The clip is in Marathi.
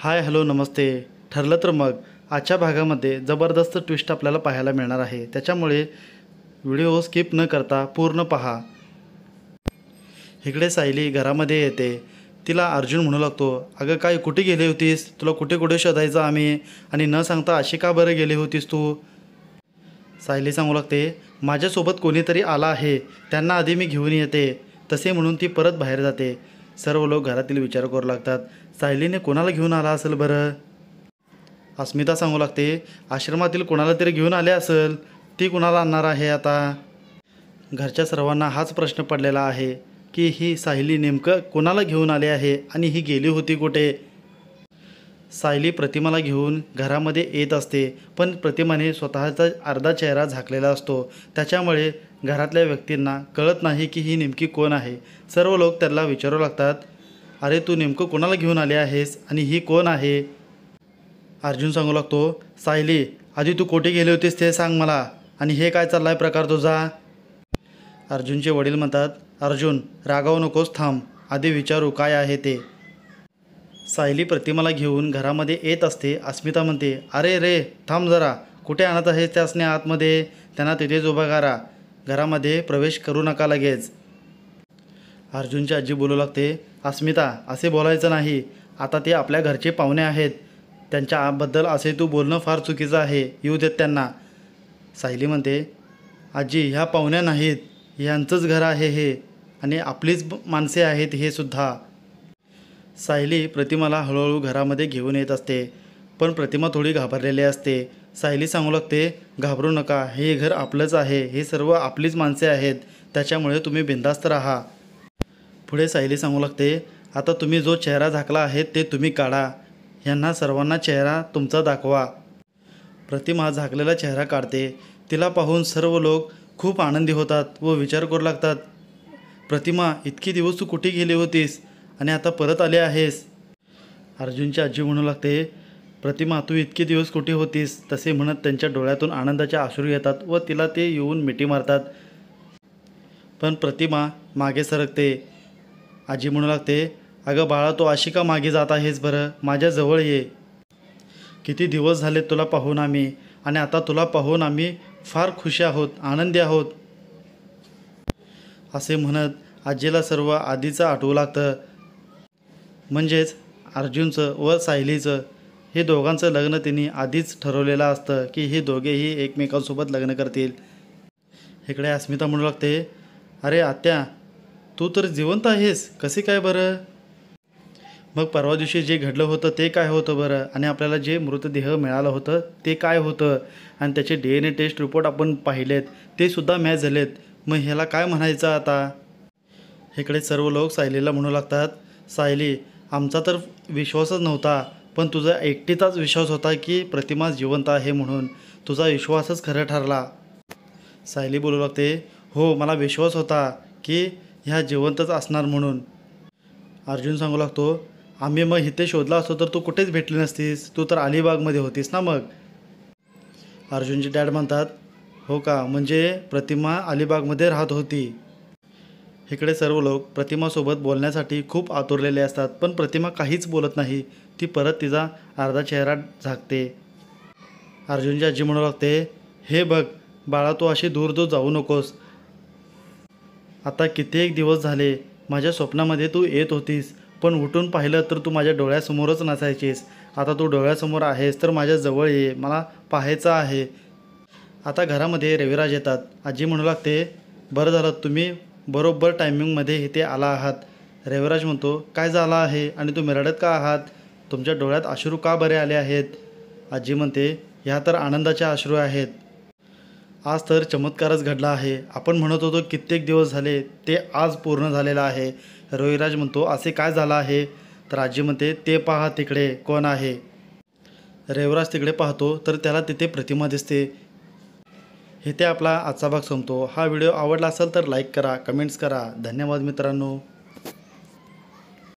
हाय हॅलो नमस्ते. ठरलं तर मग आजच्या भागामध्ये जबरदस्त ट्विस्ट आपल्याला पाहायला मिळणार आहे, त्याच्यामुळे व्हिडिओ स्किप न करता पूर्ण पहा. इकडे सायली घरामध्ये येते. तिला अर्जुन म्हणू लागतो, अगं काय कुठे गेली होतीस? तुला कुठे कुठे शोधायचं आम्ही, आणि न सांगता अशी का बरं गेली होतीस तू? सायली सांगू लागते, माझ्यासोबत कोणीतरी आला आहे, त्यांना आधी मी घेऊन येते. तसे म्हणून ती परत बाहेर जाते. सर्व लोक घरातील विचार करू लागतात, सायलीने कोणाला घेऊन आला असेल बरं? अस्मिता सांगू लागते, आश्रमातील कोणाला तरी घेऊन आले असेल. ती कोणाला आणणार आहे आता? घरच्या सर्वांना हाच प्रश्न पडलेला आहे की ही सायली नेमकं कोणाला घेऊन आले आहे आणि ही गेली होती कुठे? सायली प्रतिमाला घेऊन घरामध्ये येत असते, पण प्रतिमाने स्वतःचा अर्धा चेहरा झाकलेला असतो. त्याच्यामुळे घरातल्या व्यक्तींना कळत नाही की ही नेमकी कोण आहे. सर्व लोक त्याला विचारू लागतात, अरे तू नेमकं कोणाला घेऊन आले आहेस आणि ही कोण आहे? अर्जुन सांगू लागतो, सायली आधी तू कुठे गेली होतीस ते सांग मला, आणि हे काय चाललाय प्रकार तुझा? अर्जुनचे वडील म्हणतात, अर्जुन रागावू नकोस, थांब, आधी विचारू काय आहे ते. सायली प्रतिमाला घेऊन घरामध्ये येत असते. अस्मिता म्हणते, अरे रे थांब जरा, कुठे आणत आहेस त्यासने आतमध्ये? त्यांना तिथेच उभा करा, घरामध्ये प्रवेश करू नका लगेच. अर्जुनची आजी बोलू लागते, अस्मिता असे बोलायचं नाही, आता ते आपल्या घरचे पाहुणे आहेत, त्यांच्याबद्दल असे तू बोलणं फार चुकीचं आहे, येऊ देत त्यांना. सायली म्हणते, आजी ह्या पाहुण्या नाहीत, यांचंच घर आहे हे, आणि आपलीच माणसे आहेत हे सुद्धा. सायली प्रतिमाला हळूहळू घरामध्ये घेऊन येत असते, पण प्रतिमा थोडी घाबरलेली असते. सायली सांगू लागते, घाबरू नका, हे घर आपलंच आहे, हे सर्व आपलीच माणसे आहेत, त्याच्यामुळे तुम्ही बिनधास्त राहा. पुढे सायली सांगू लागते, आता तुम्ही जो चेहरा झाकला आहे ते तुम्ही काढा, यांना सर्वांना चेहरा तुमचा दाखवा. प्रतिमा झाकलेला चेहरा काढते. तिला पाहून सर्व लोक खूप आनंदी होतात व विचार करू लागतात, प्रतिमा इतकी दिवस तू कुठे गेली होतीस आणि आता परत आले आहेस? अर्जुनची आजी म्हणू लागते, प्रतिमा तू इतके दिवस कुठे होतीस? तसे म्हणत त्यांच्या डोळ्यातून आनंदाचे अश्रू येतात व तिला ते येऊन मिठी मारतात. पण प्रतिमा मागे सरकते. आजी म्हणू लागते, अगं बाळा तू अशी का मागे जात आहेस बरं? माझ्याजवळ ये, किती दिवस झाले तुला पाहून आम्ही, आणि आता तुला पाहून आम्ही फार खुशी आहोत, आनंदी आहोत. असे म्हणत आजीला सर्व आधीचं आठवू लागतं. म्हणजेच अर्जुनचं व सायलीचं हे दोघांचं लग्न तिने आधीच ठरवलेलं असतं की हे दोघेही एकमेकांसोबत लग्न करतील. इकडे अस्मिता म्हणू लागते, अरे आत्या तू तर जिवंत आहेस, कसे काय बरं? मग परवा दिवशी जे घडलं होतं ते काय होतं बरं? आणि आपल्याला जे मृतदेह मिळालं होतं ते काय होतं? आणि त्याचे DNA टेस्ट रिपोर्ट आपण पाहिलेत, ते सुद्धा मॅच झालेत. मग ह्याला काय म्हणायचं आता? इकडे सर्व लोक सायलीला म्हणू लागतात, सायली आमचा तर विश्वासच नव्हता, पण तुझा एकटीचाच विश्वास होता की प्रतिमा जिवंत आहे म्हणून, तुझा विश्वासच खरं ठरला. सायली बोलू लागते, हो मला विश्वास होता की ह्या जिवंतच असणार म्हणून. अर्जुन सांगू लागतो, आम्ही मग इथे शोधला असतो तर तू कुठेच भेटली नसतीस, तू तर अलिबागमध्ये होतीस ना मग. अर्जुनचे डॅड म्हणतात, हो का, म्हणजे प्रतिमा अलिबागमध्ये राहत होती. इकडे सर्व लोक प्रतिमासोबत बोलण्यासाठी खूप आतुरलेले असतात, पण प्रतिमा काहीच बोलत नाही. ती परत तिचा अर्धा चेहरा झाकते. अर्जुनची आजी म्हणू लागते, हे बघ बाळा तू अशी दूर दूर जाऊ नकोस, आता कित्येक दिवस झाले माझ्या स्वप्नामध्ये तू येत होतीस, पण उठून पाहिलं तर तू माझ्या डोळ्यासमोरच नसायचीस. आता तू डोळ्यासमोर आहेस तर माझ्या जवळ ये, मला पाहायचं आहे. आता घरामध्ये रविराज येतात. आजी म्हणू लागते, बरं झालं तुम्ही बरोबर टायमिंगमध्ये इथे आला आहात. रविराज म्हणतो, काय झालं आहे आणि तुम्ही रडत का आहात? तुमच्या डोळ्यात अश्रू का बरे आले आहेत? आजी म्हणते, ह्या तर आनंदाच्या अश्रू आहेत. आज तर चमत्कारच घडला आहे. आपण म्हणत होतो कित्येक दिवस झाले, ते आज पूर्ण झालेलं आहे. रविराज म्हणतो, असे काय झालं आहे? तर आजी म्हणते, ते पहा तिकडे कोण आहे. रविराज तिकडे पाहतो तर त्याला तिथे प्रतिमा दिसते. इथे आपला आजचा भाग संपतो. हा व्हिडिओ आवडला असेल तर लाईक करा, कमेंट्स करा. धन्यवाद मित्रांनो.